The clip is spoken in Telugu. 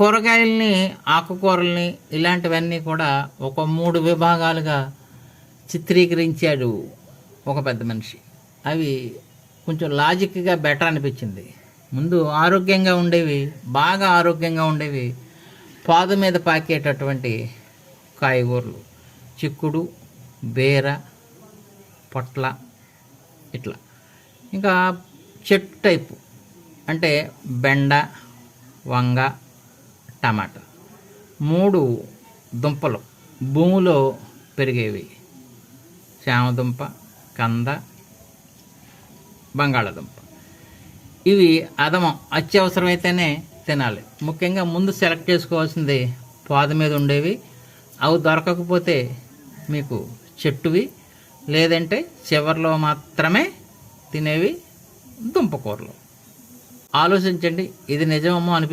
కూరగాయల్ని, ఆకుకూరల్ని ఇలాంటివన్నీ కూడా ఒక 3 విభాగాలుగా చిత్రీకరించాడు ఒక పెద్ద మనిషి. అవి కొంచెం లాజిక్గా బెటర్ అనిపించింది. ముందు ఆరోగ్యంగా ఉండేవి, బాగా ఆరోగ్యంగా ఉండేవి, పాదు మీద పాకేటటువంటి కాయగూరలు, చిక్కుడు, బీర, పొట్ల, ఇట్లా. ఇంకా చెట్టు టైపు అంటే బెండ, వంగ, టమాటా. 3 దుంపలు భూమిలో పెరిగేవి: చామదుంప, కంద, బంగాళాదుంప. ఇవి అదమం, అత్యవసరమైతేనే తినాలి. ముఖ్యంగా ముందు సెలెక్ట్ చేసుకోవాల్సింది పాదు మీద ఉండేవి. అవి దొరకకపోతే మీకు చెట్టువి, లేదంటే చివర్లో మాత్రమే తినేవి దుంపకూరలు. ఆలోచించండి, ఇది నిజమేమో అనిపి